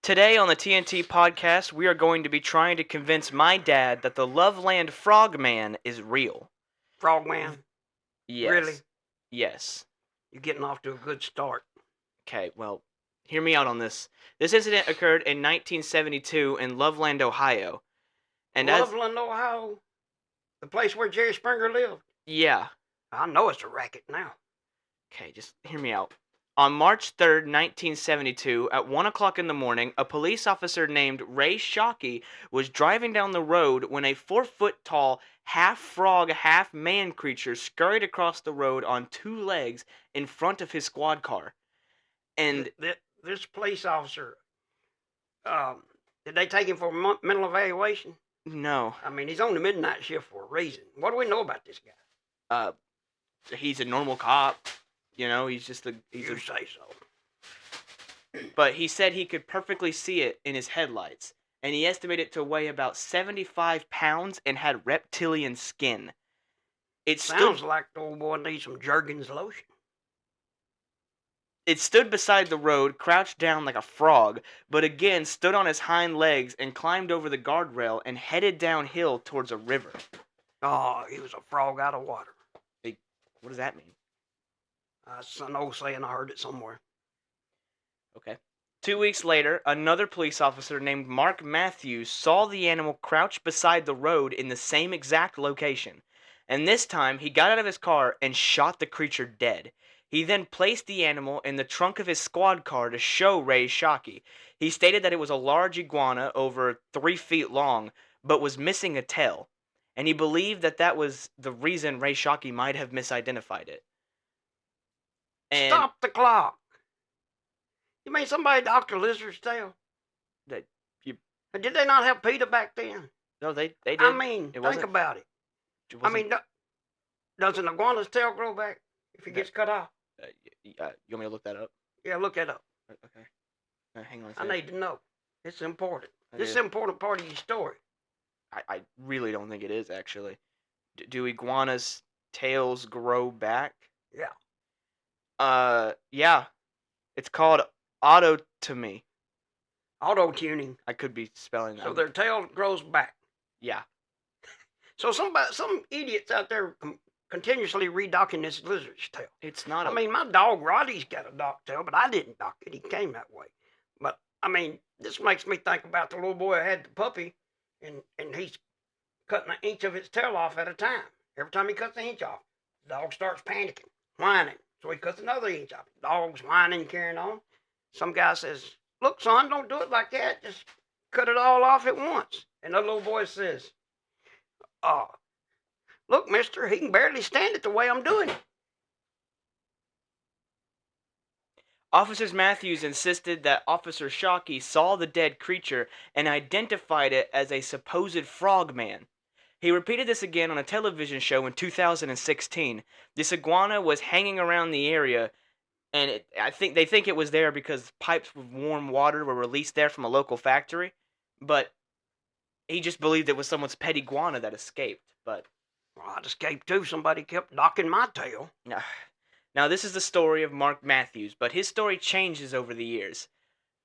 Today on the TNT Podcast, we are going to be trying to convince my dad that the Loveland Frogman is real. Frogman? Yes. Really? Yes. You're getting off to a good start. Okay, well, hear me out on this. This incident occurred in 1972 in Loveland, Ohio. And Loveland, Ohio? The place where Jerry Springer lived? Yeah. I know it's a racket now. Okay, just hear me out. On March 3rd, 1972, at 1 o'clock in the morning, a police officer named Ray Shockey was driving down the road when a 4-foot-tall, half-frog, half-man creature scurried across the road on two legs in front of his squad car. And this police officer, did they take him for a mental evaluation? No. I mean, he's on the midnight shift for a reason. What do we know about this guy? He's a normal cop. You know, he's just a... You say so. But he said he could perfectly see it in his headlights, and he estimated it to weigh about 75 pounds and had reptilian skin. It Sounds like the old boy needs some Jergens lotion. It stood beside the road, crouched down like a frog, but again stood on his hind legs and climbed over the guardrail and headed downhill towards a river. Oh, he was a frog out of water. What does that mean? It's an old saying. I heard it somewhere. Okay. 2 weeks later, another police officer named Mark Matthews saw the animal crouched beside the road in the same exact location. And this time, he got out of his car and shot the creature dead. He then placed the animal in the trunk of his squad car to show Ray Shockey. He stated that it was a large iguana over 3 feet long, but was missing a tail. And he believed that that was the reason Ray Shockey might have misidentified it. And Stop the clock. You mean somebody docked a lizard's tail? Did they not have PETA back then? No, they did. I mean, think about it. I mean, does an iguana's tail grow back if it gets cut off? You want me to look that up? Yeah, look that up. Okay. Hang on a I second. need to know. It's important. This is an important part of your story. I really don't think it is, actually. Do iguanas' tails grow back? Yeah. Yeah. It's called autotomy. Auto-tuning. I could be spelling that. So their tail grows back. Yeah. So some idiots out there continuously redocking this lizard's tail. It's not. I mean, my dog Roddy's got a docked tail, but I didn't dock it. He came that way. But I mean, this makes me think about the little boy who had the puppy, and he's cutting an inch of its tail off at a time. Every time he cuts an inch off, the dog starts panicking, whining. So he cuts another inch off. The dog's whining, carrying on. Some guy says, "Look, son, don't do it like that. Just cut it all off at once." And the little boy says, "Look, mister, he can barely stand it the way I'm doing it." Officer Matthews insisted that Officer Shockey saw the dead creature and identified it as a supposed frogman. He repeated this again on a television show in 2016. This iguana was hanging around the area, and they think it was there because pipes with warm water were released there from a local factory, but he just believed it was someone's pet iguana that escaped. But well, I'd escaped too. Somebody kept docking my tail. Now, this is the story of Mark Matthews, but his story changes over the years.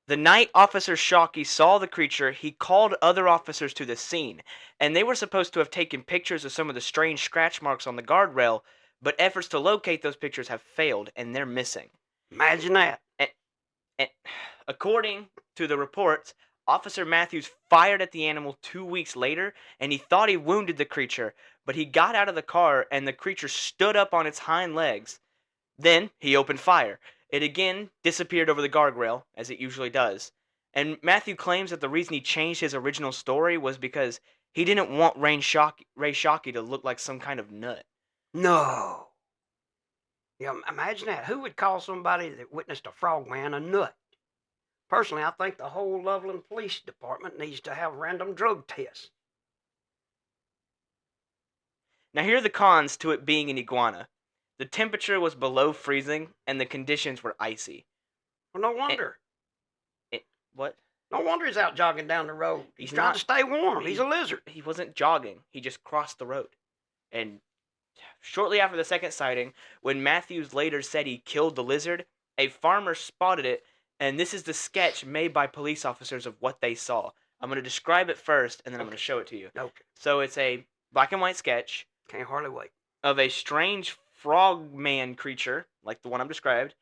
The night Officer Shockey saw the creature, he called other officers to the scene, and they were supposed to have taken pictures of some of the strange scratch marks on the guardrail, but efforts to locate those pictures have failed, and they're missing. Imagine that. And according to the reports, Officer Matthews fired at the animal 2 weeks later, and he thought he wounded the creature, but he got out of the car, and the creature stood up on its hind legs. Then he opened fire. It again disappeared over the guardrail, as it usually does. And Matthew claims that the reason he changed his original story was because he didn't want Ray Shockey to look like some kind of nut. No. Yeah, imagine that. Who would call somebody that witnessed a frogman a nut? Personally, I think the whole Loveland Police Department needs to have random drug tests. Now here are the cons to it being an iguana. The temperature was below freezing, and the conditions were icy. Well, no wonder. What? No wonder he's out jogging down the road. He's trying to stay warm. He's a lizard. He wasn't jogging. He just crossed the road. And shortly after the second sighting, when Matthews later said he killed the lizard, a farmer spotted it And this is the sketch made by police officers of what they saw. I'm going to describe it first, and then I'm going to show it to you. Okay. So it's a black and white sketch Can't hardly wait. of a strange frogman creature, like the one I've described,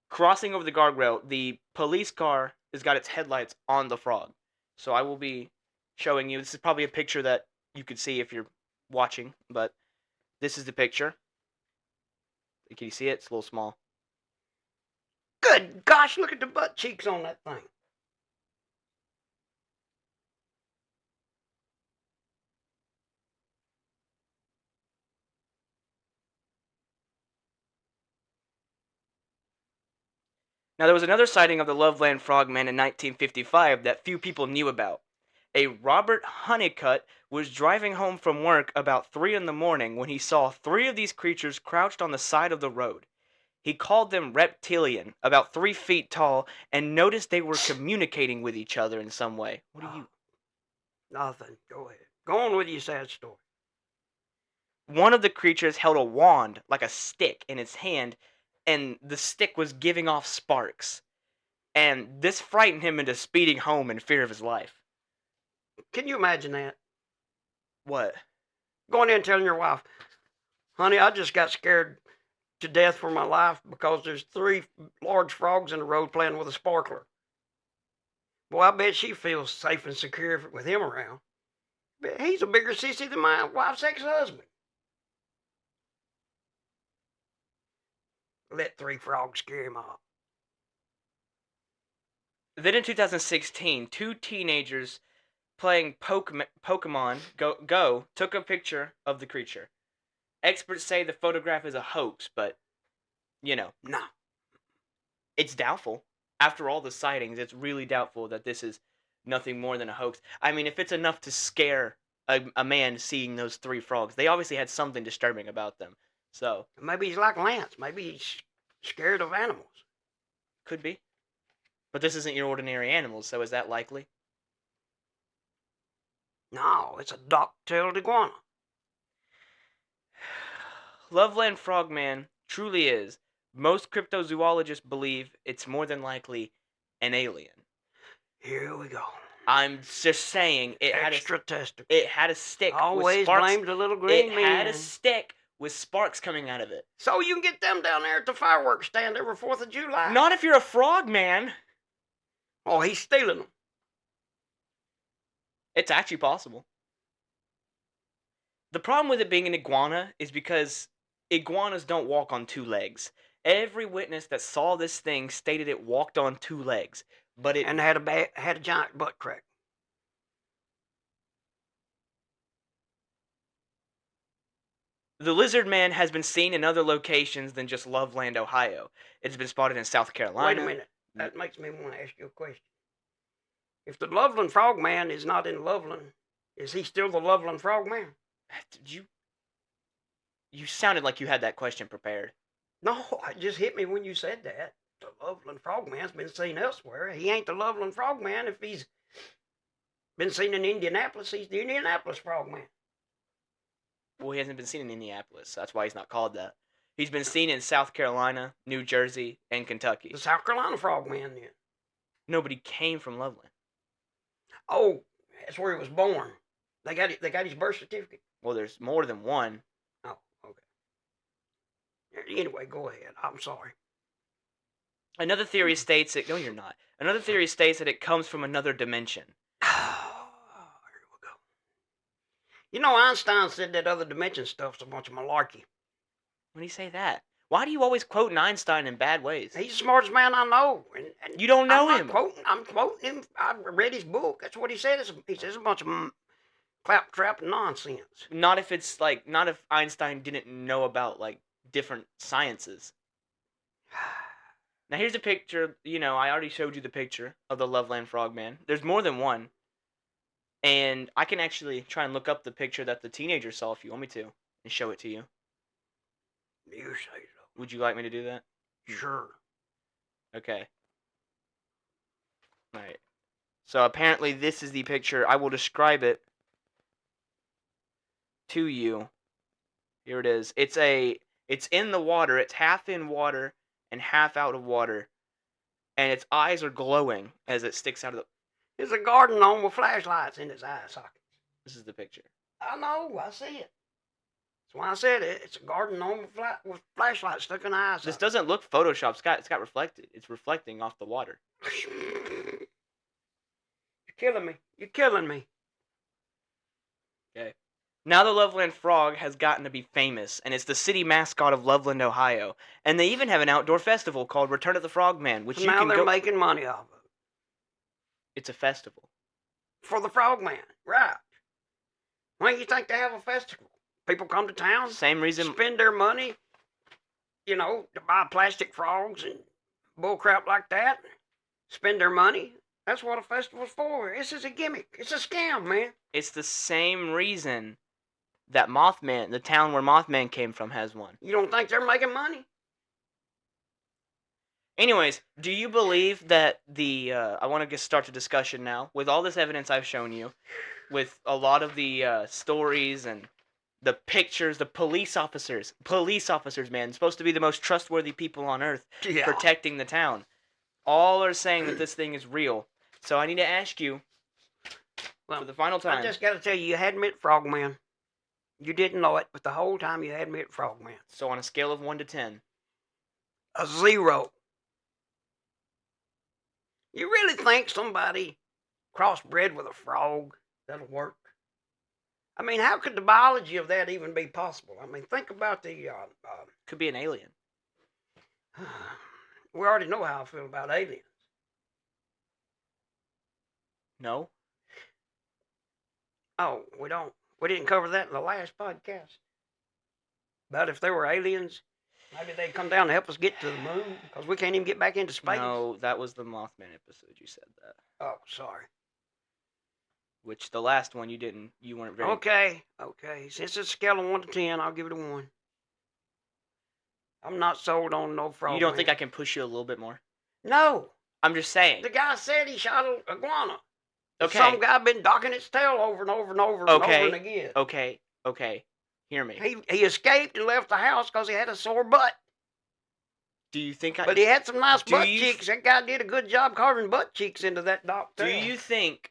crossing over the guardrail. The police car has got its headlights on the frog. So I will be showing you. This is probably a picture that you could see if you're watching, but this is the picture. Can you see it? It's a little small. Good gosh, look at the butt cheeks on that thing. Now, there was another sighting of the Loveland Frogman in 1955 that few people knew about. A Robert Honeycutt was driving home from work about 3 in the morning when he saw 3 of these creatures crouched on the side of the road. He called them reptilian, about 3 feet tall, and noticed they were communicating with each other in some way. What do you... Nothing. Go ahead. Go on with your sad story. One of the creatures held a wand, like a stick, in its hand, and the stick was giving off sparks. And this frightened him into speeding home in fear of his life. Can you imagine that? What? Going in and telling your wife, honey, I just got scared to death for my life because there's 3 large frogs in the road playing with a sparkler. Boy, I bet she feels safe and secure with him around. But he's a bigger sissy than my wife's ex-husband. Let 3 frogs scare him off. Then in 2016, 2 teenagers playing Pokemon Go took a picture of the creature. Experts say the photograph is a hoax, but, No. it's doubtful. After all the sightings, it's really doubtful that this is nothing more than a hoax. I mean, if it's enough to scare a man seeing those 3 frogs, they obviously had something disturbing about them. So, Maybe he's like Lance. Maybe he's scared of animals. could be. But this isn't your ordinary animals, so is that likely? No, it's a dock-tailed iguana. Loveland Frogman truly is. Most cryptozoologists believe it's more than likely an alien. Here we go. I'm just saying it Extra testicle. had a stick Always with sparks. blamed the little green It man. had a stick with sparks coming out of it. So you can get them down there at the fireworks stand every 4th of July. Not if you're a frog man. Oh, he's stealing them. It's actually possible. The problem with it being an iguana is because iguanas don't walk on 2 legs. Every witness that saw this thing stated it walked on 2 legs, but it And had a giant butt crack. The lizard man has been seen in other locations than just Loveland, Ohio. It's been spotted in South Carolina. Wait a minute. That makes me want to ask you a question. If the Loveland Frogman is not in Loveland, is he still the Loveland Frogman? You sounded like you had that question prepared. No, it just hit me when you said that. The Loveland Frogman's been seen elsewhere. He ain't the Loveland Frogman. If he's been seen in Indianapolis, he's the Indianapolis Frogman. Well, he hasn't been seen in Indianapolis, so that's why he's not called that. He's been seen in South Carolina, New Jersey, and Kentucky. The South Carolina Frogman, then. Nobody came from Loveland. Oh, that's where he was born. They got his birth certificate. Well, there's more than one. Oh, okay. Anyway, go ahead. I'm sorry. Another theory states that... No, you're not. Another theory states that it comes from another dimension. Here we go. You know, Einstein said that other dimension stuff's a bunch of malarkey. When do you say that? Why do you always quote Einstein in bad ways? He's the smartest man I know. And You don't know him. I'm quoting him. I read his book. That's what he said. He says a bunch of claptrap nonsense. Not if Einstein didn't know about, different sciences. Now, here's a picture. I already showed you the picture of the Loveland Frogman. There's more than one. And I can actually try and look up the picture that the teenager saw if you want me to, and show it to you. You say so. Would you like me to do that? Sure. Okay. Alright. So apparently this is the picture. I will describe it to you. Here it is. It's in the water. It's half in water and half out of water. and its eyes are glowing as it sticks out of the. There's a garden gnome with flashlights in its eye sockets. This is the picture. I know, I see it. That's why I said it. It's a garden gnome with flashlights stuck in the eye sockets. This doesn't look Photoshopped. It's got reflected. It's reflecting off the water. You're killing me. You're killing me. Okay. Now the Loveland Frog has gotten to be famous, and it's the city mascot of Loveland, Ohio. And they even have an outdoor festival called Return of the Frogman, which So you now can they're go. making money off of it. It's a festival. For the Frogman, right. When you think they have a festival? People come to town, Same reason. spend their money, to buy plastic frogs and bull crap like that. Spend their money. That's what a festival's for. This is a gimmick. It's a scam, man. It's the same reason that Mothman, the town where Mothman came from, has one. You don't think they're making money? Anyways, do you believe that I want to start the discussion now with all this evidence I've shown you, with a lot of the stories and the pictures, the police officers, man, supposed to be the most trustworthy people on earth, Yeah. protecting the town. All are saying that this thing is real. So I need to ask you, for the final time. I just got to tell you, you had met Frogman. You didn't know it, but the whole time you had met Frogman. So on a scale of 1 to 10. A 0. You really think somebody crossbred with a frog that'll work? I mean, how could the biology of that even be possible? I mean, think about the. Could be an alien. We already know how I feel about aliens. No? Oh, we don't. We didn't cover that in the last podcast. But if there were aliens, maybe they'd come down to help us get to the moon, because we can't even get back into space. No, that was the Mothman episode. You said that. Oh, sorry. Which the last one you weren't very. Okay. Since it's a scale of 1 to 10, I'll give it a 1. I'm not sold on no frog. You don't think I can push you a little bit more? No. I'm just saying. The guy said he shot an iguana. Okay. Some guy been docking its tail over and over and over and over and again. Okay. Hear me. He escaped and left the house because he had a sore butt. Do you think But he had some nice Do butt you- cheeks. That guy did a good job carving butt cheeks into that dock tail. Do you think?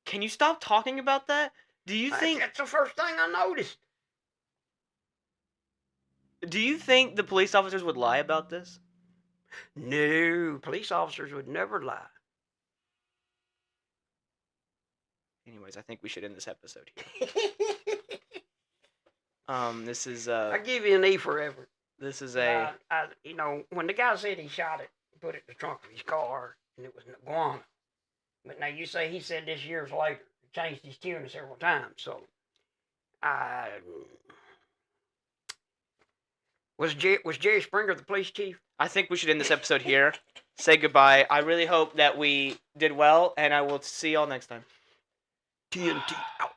Can you stop talking about that? Do you think? That's the first thing I noticed. Do you think the police officers would lie about this? No, police officers would never lie. Anyways, I think we should end this episode here. This is I give you an E for effort. This is a. When the guy said he shot it, he put it in the trunk of his car, and it was an iguana. But now you say he said this years later. He changed his tune several times. So, was Jerry Springer the police chief? I think we should end this episode here. Say goodbye. I really hope that we did well, and I will see y'all next time. TNT out.